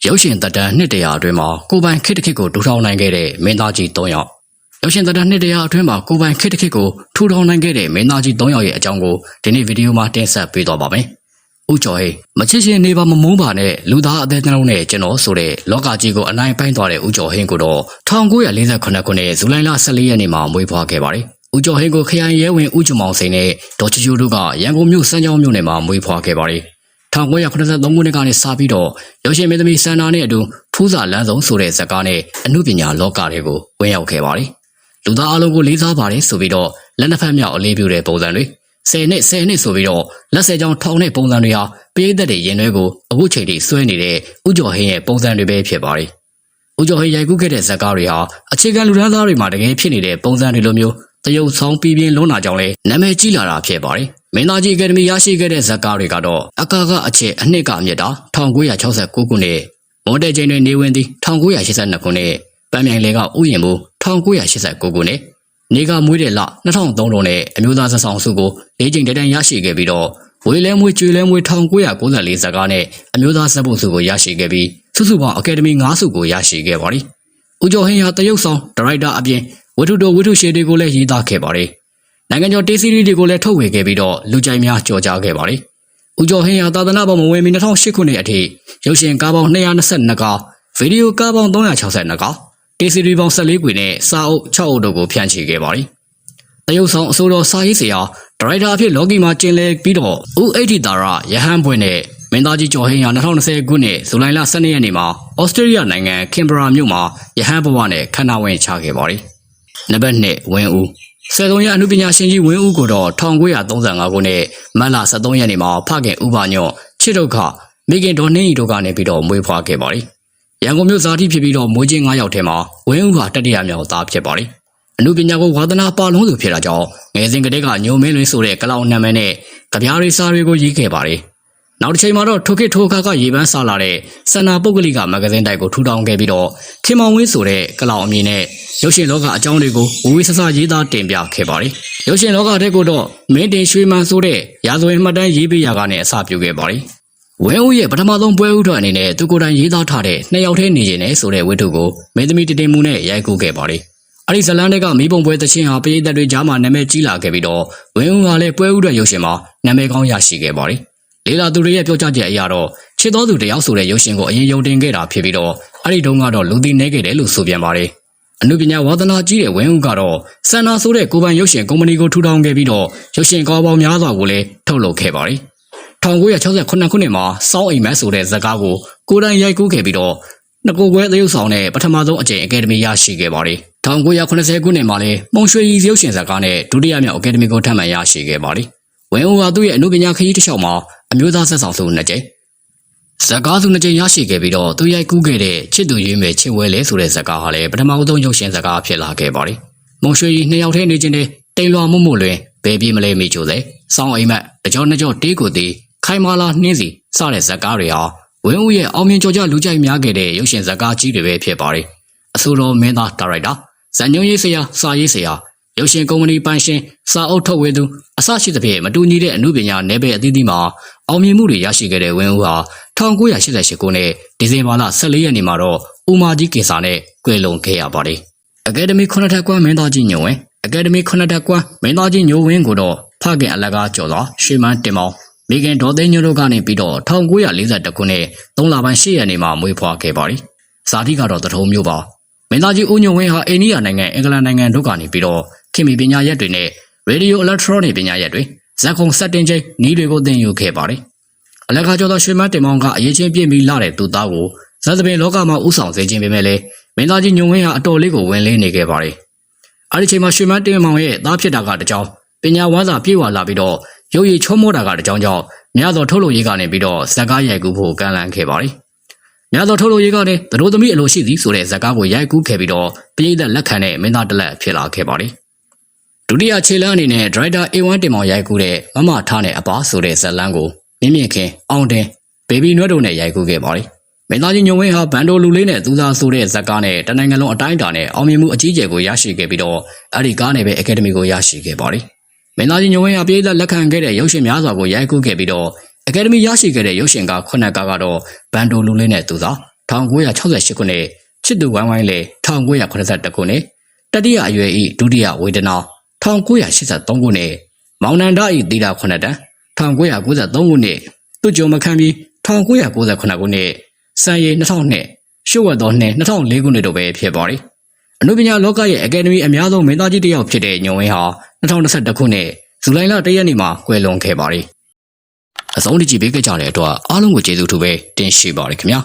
ရုပ်ရှင်သက်တမ်းနှစ်တရာအတွင်းမှာကိုပိုင်ခစ်တခစ်ကိုထူထောင်နိုင်ခဲ့တဲ့မင်းသားကြီး3ယောက်ရုပ်ရှင်သက်တမ်းနှစ်တရာအတွင်းမှာကိုပိုင်ခစ်တခစ်ကိုထူထောင်နိုင်ခဲ့တဲ့မင်းသားကြီး3ယောက်ရဲ့အကြောင်းကိုဒီနေ့ဗီဒီယိုမှာတင်ဆက်ပေးသွားပါမယ်။ဦးကျော်ဟိမချစ်ရှင်နေပါမမုန်းပါနဲ့လူသားအသေးနှလုံးနဲ့ကျွန်တော်ဆိုတဲ့လောကကြီးကိုအနိုင်ပိုင်းသွားတဲ့ဦးကျော်ဟိကိုတော့1948ခုနှစ်ဇူလိုင်လ14ရက်နေ့မှာမွေးဖွားခဲ့ပါတယ်။ဦးကျော်ဟိကိုခရိုင်ရဲဝင်ဦးကျော်မောင်စိန်နဲ့ဒေါ်ချူချူတို့ကရန်ကုန်မြို့စမ်းချောင်းမြို့နယ်မှာမွေးဖွားခဲ့ပါတယ်။1983ခုနှစ်ကနေစပြီးတော့ရုပ်ရှင်မင်းသမီးစန္ဒာနဲ့အတူဖူးစာလမ်းဆုံးဆိုတဲ့ဇာတ်ကားနဲ့အမှုပညာလောကတွေကိုဝင်ရောက်ခဲ့ပါတယ်။လူသားအလုံးကိုလေးစားပါတယ်ဆိုပြီးတော့လက်နှစ်ဖက်မြောက်အလေးပြုတဲ့ပုံစံတွေ10နှစ်ဆိုပြီးတော့လက်ဆယ်ကြောင်ထောင်တဲ့ပုံစံတွေဟာပရိသတ်တွေရင်ထဲကိုအခုချိန်ထိဆွဲနေတဲ့ဦးကျော်ဟိရဲ့ပုံစံတွေပဲဖြစ်ပါတယ်။ဦးကျော်ဟိရိုက်ကူးခဲ့တဲ့ဇာတ်ကားတွေဟာအခြေခံလူသားသားတွေမှာတကယ်ဖြစ်နေတဲ့ပုံစံတွေလိုမျိုးတရုပ်ဆောင်ပြင်းလုံးလာကြောင်းလဲနာမည်ကြီးလာတာဖြစ်ပါတယ်။မင်းသားကြီးအကယ်ဒမီရရှိခဲ့တဲ့ဇာတ်ကားတွေကတော့အကာအခြေအနှစ်ကအမြင့်တာ1969ခုနှစ်မော်ဒယ်ချိန်တွေနေဝင်သည်1982ခုနှစ်ပန်းမြိုင်လေကဥယျာဉ်မှု1989ခုနှစ်နေကမွေးတဲ့လ2003ခုနဲ့အမျိုးသားဇာတ်ဆောင်စုကို၄ချိန်တန်းရရှိခဲ့ပြီးတော့ဝေလဲမွေးကျွေလဲမွေး1994ဇာတ်ကားနဲ့အမျိုးသားဇာတ်ပုံစုကိုရရှိခဲ့ပြီးစုစုပေါင်းအကယ်ဒမီ9စုကိုရရှိခဲ့ပါတယ်။ဦးကျော်ဟိဟာတရုတ်ဆောင်ဒါရိုက်တာအပြင်ဝတ္ထုတော်ဝတ္ထုရှည်တွေကိုလည်းရေးသားခဲ့ပါတယ်။နိုင်ငံကျော်တေးစီရီတွေကိုလည်းထုတ်ဝေခဲ့ပြီးတော့လူကြိုက်များကြော်ကြားခဲ့ပါတယ်။ဦးကျော်ဟိဟာသာသနာ့ဘောင်မဝင်မီ2008ခုနှစ်အထိရုပ်ရှင်ကားပေါင်း222ကားဗီဒီယိုကားပေါင်း362ကားတေးစီရီပေါင်း14ခွေနဲ့စာအုပ်6အုပ်တို့ကိုဖြန့်ချိခဲ့ပါတယ်။တရုတ်ဆောင်အစိုးရစာရေးဆရာဒါရိုက်တာအဖြစ်လောကီမှာကျင်းလဲပြီးတော့ဦးအိဋ္ဌိတာရရဟန်းဘွဲ့နဲ့မင်းသားကြီးကျော်ဟိဟာ2020ခုနှစ်ဇူလိုင်လ12ရက်နေ့မှာဩစတြေးလျနိုင်ငံကင်ဘရာမြို့မှာရဟန်းဘဝနဲ့ခန္ဓာဝင်ချခဲ့ပါတယ်။နံပါတ်2ဝင်းဦး73ရက်အမှုပညာရှင်ကြီးဝင်းဦးကိုတော့1935ခုနှစ်မတ်လ23ရက်နေ့မှာဖခင်ဥပညော့ချစ်ဒုက္ခမိခင်ဒေါ်နှင်းရီတို့ကနေပြီးတော့မွေးဖွားခဲ့ပါတယ်။ရန်ကုန်မြို့ဇာတိဖြစ်ပြီးတော့မွေးချင်း9ယောက်ထဲမှာဝင်းဦးဟာတတိယမြောက်သားဖြစ်ပါတယ်။အမှုပညာကိုဝါသနာပါလုံးသူဖြစ်တာကြောင့်ငယ်စဉ်ကတည်းကညိုမင်းလွင်ဆိုတဲ့ကလောင်နာမည်နဲ့ကြပြားရီစာတွေကိုရေးခဲ့ပါတယ်။နောက်တစ်ချိန်မှာတော့ထိုခေတ်ထိုအခါကရေပန်းစားလာတဲ့စန္နာပုဂ္ဂလိကမဂ္ဂဇင်းတိုက်ကိုထူထောင်ခဲ့ပြီးတော့ခင်မောင်ဝင်းဆိုတဲ့ကလောင်အမည်နဲ့ရုပ်ရှင်လောကအကြောင်းတွေကိုဝေဝေဆဆရေးသားတင်ပြခဲ့ပါတယ်။ရုပ်ရှင်လောကတဲ့ကိုတော့မင်းတင်ရွှေမန်းဆိုတဲ့ရာဇဝင်မှတ်တမ်းရေးပေးရာကနေအစပြုခဲ့ပါတယ်။ဝင်းဦးရဲ့ပထမဆုံးပွဲဥထွက်အနေနဲ့သူကိုယ်တိုင်ရေးသားထားတဲ့2ယောက်ထဲနေရင်နဲ့ဆိုတဲ့ဝတ္ထုကိုမင်းသမီးတတင်မှုနဲ့ရိုက်ကူးခဲ့ပါတယ်။အဲဒီဇလန်းတွေကမိဘပွဲသချင်းဟာပရိသတ်တွေကြားမှာနာမည်ကြီးလာခဲ့ပြီးတော့ဝင်းဦးကလည်းပွဲဥထွက်ရုပ်ရှင်မှာနာမည်ကောင်းရရှိခဲ့ပါတယ်။လေးလာသူတွေရဲ့ပြောကြားချက်အရတော့ချစ်တော်သူတယောက်ဆိုတဲ့ရုပ်ရှင်ကိုအရင်ယုံတင်ခဲ့တာဖြစ်ပြီးတော့အဲဒီတုန်းကတော့လူသိနေခဲ့တယ်လို့ဆိုပြန်ပါတယ်။အနုပညာဝါသနာကြီးတဲ့ဝင်းဦးကတော့စန္နာဆိုတဲ့ကိုပိုင်ရုပ်ရှင်ကုမ္ပဏီကိုထူထောင်ခဲ့ပြီးတော့ရုပ်ရှင်ကားပေါင်းများစွာကိုလည်းထုတ်လုပ်ခဲ့ပါတယ်။1968ခုနှစ်မှာစောင်းအိမ်မက်ဆိုတဲ့ဇာတ်ကားကိုကိုယ်တိုင်ရိုက်ကူးခဲ့ပြီးတော့နှစ်ကိုယ်ကွဲသရုပ်ဆောင်နဲ့ပထမဆုံးအကြိမ်အကယ်ဒမီရရှိခဲ့ပါတယ်။1980ခုနှစ်မှာလည်းမုံရွှေရီရုပ်ရှင်ဇာတ်ကားနဲ့ဒုတိယမြောက်အကယ်ဒမီကိုထပ်မံရရှိခဲ့ပါတယ်။ဝင်းဦးကသူ့ရဲ့အနုပညာခရီးတစ်လျှောက်မှာအမျိုးသားဆက်ဆောင်စု2ကြိမ်ဇာတ်ကားစု2ကြိမ်ရရှိခဲ့ပြီးတော့သူရိုက်ကူးခဲ့တဲ့ချစ်သူရွေးမယ်ချစ်ဝဲလဲဆိုတဲ့ဇာတ်ကားဟာလည်းပထမဆုံးရုပ်ရှင်ဇာတ်ကားဖြစ်လာခဲ့ပါတယ်။မုံရွှေရီ2ယောက်ထဲနေခြင်းတဲ့တိမ်လွာမှုမှုလွင်ဘယ်ပြေးမလဲမိချိုစေစောင်းအိမ်မက်တကြောနှစ်ကြောတေးကိုသေးခိုင်မာလာနှင်းစီစတဲ့ဇာတ်ကားတွေဟာဝင်းဦးရဲ့အောင်မြင်ကျော်ကြလူကြိုက်များခဲ့တဲ့ရုပ်ရှင်ဇာတ်ကားကြီးတွေပဲဖြစ်ပါတယ်။အဆိုတော်မင်းသားဒါရိုက်တာဇန်ညုံရေးဆရာစာရေးဆရာရုပ်ရှင်ကုမ္ပဏီပိုင်ရှင်စာအုပ်ထုတ်ဝေသူအစရှိသဖြင့်မတူညီတဲ့အမှုပညာနယ်ပယ်အသီးသီးမှာအောင်မြင်မှုတွေရရှိခဲ့တဲ့ဝင်းဦးဟာ1988ခုနှစ်ဒီဇင်ဘာလ14ရက်နေ့မှာတော့ဦးမာကြီးကင်ဆာနဲ့ကွယ်လွန်ခဲ့ရပါတယ်။အကယ်ဒမီ9ထပ်ကွမ်းမင်းသားကြီးညိုဝင်းအကယ်ဒမီ9ထပ်ကွမ်းမင်းသားကြီးညိုဝင်းကိုတော့ဖခင်အလကားကျော်စွာရွှေမန်းတင်မောင်မိခင်ဒေါ်သိန်းညိုတို့ကနေပြီးတော့1942ခုနှစ်3လပိုင်း8ရက်နေ့မှာမွေးဖွားခဲ့ပါတယ်။ဇာတိကတော့တထုံမျိုးပါမင်းသားကြီးဦးညိုဝင်းဟာအိန္ဒိယနိုင်ငံအင်္ဂလန်နိုင်ငံတို့ကနေပြီးတော့ခင်မီပညာရပ်တွေနဲ့ရေဒီယိုအီလက်ထရောနစ်ပညာရပ်တွေဇက်ခုံစက်တင်ချိန်နီးတွေကိုသင်ယူခဲ့ပါတယ်။အလကားကျော်သောရွှေမန်းတင်မောင်ကအရေးချင်းပြည့်ပြီးလာတဲ့သူသားကိုဇက်သပင်လောကမှာဥဆောင်စေခြင်းပေမဲ့လည်းမင်းသားကြီးညိုဝင်းဟာအတော်လေးကိုဝင်လေးနေခဲ့ပါတယ်။အဲဒီချိန်မှာရွှေမန်းတင်မောင်ရဲ့သားဖြစ်တာကတကြောင်ပညာဝမ်းစာပြည့်ဝလာပြီးတော့ရုပ်ရည်ချောမောတာကတကြောင်ကြောင့်များသောထုတ်လုပ်ရေးကနေပြီးတော့ဇက်ကားရိုက်ကူးဖို့ကမ်းလှမ်းခဲ့ပါတယ်။များသောထုတ်လုပ်ရေးကလည်းသတို့သမီးအလိုရှိသည်ဆိုတဲ့ဇက်ကားကိုရိုက်ကူးခဲ့ပြီးတော့ပြည်သက်လက်ခံတဲ့မင်းသားတလက်ဖြစ်လာခဲ့ပါတယ်။ဒုတိယခြေလမ်းအနေနဲ့ဒရိုက်တာ A1 တင်မောင်ရိုက်ကူးတဲ့မမထားနဲ့အပါဆိုတဲ့ဇက်လန်းကိုမြင့်မြင့်ခင်အောင်တင်ဘေဘီနွဲ့တို့နဲ့ရိုက်ကူးခဲ့ပါတယ်။မင်းသားကြီးညိုဝင်းဟာဘန်ဒိုလူလေးနဲ့သူသားဆိုတဲ့ဇက်ကားနဲ့တနိုင်ငံလုံးအတိုင်းအတာနဲ့အောင်မြင်မှုအကြီးအကျယ်ကိုရရှိခဲ့ပြီးတော့အဲ့ဒီကားနဲ့ပဲအကယ်ဒမီကိုရရှိခဲ့ပါတယ်။မင်းသားကြီးညိုဝင်းဟာပြည်သက်လက်ခံခဲ့တဲ့ရုပ်ရှင်များစွာကိုရိုက်ကူးခဲ့ပြီးတော့အကယ်ဒမီရရှိခဲ့တဲ့ရုပ်ရှင်ကား9ကားကတော့ဘန်ဒိုလူလေးနဲ့သူသား 1968ခုနှစ်ချစ်သူဝိုင်းဝိုင်းလေ1982ခုနှစ်တတိယအရွယ်ဤဒုတိယဝေဒနာ1983ခုနှစ်မောင်နန္ဒဤသီတာ9တန်း1993ခုနှစ်သူကြုံမခန်းပြီး1998ခုနှစ်စံရည်2002ရှုပ်ဝတ်သောနှစ်2004ခုနှစ်တို့ပဲဖြစ်ပါသည်အနုပညာလောကရဲ့အကယ်ဒမီအများဆုံးမင်းသားကြီးတစ်ယောက်ဖြစ်တဲ့ညွန့်ဝင်းဟာ2021ခုနှစ်ဇူလိုင်လ1ရက်နေ့မှာကွယ်လွန်ခဲ့ပါသည်အဆုံးထိကြည့်ပေးကြတဲ့အတွက်အားလုံးကိုကျေးဇူးထူပဲတင်ရှိပါရခင်ဗျာ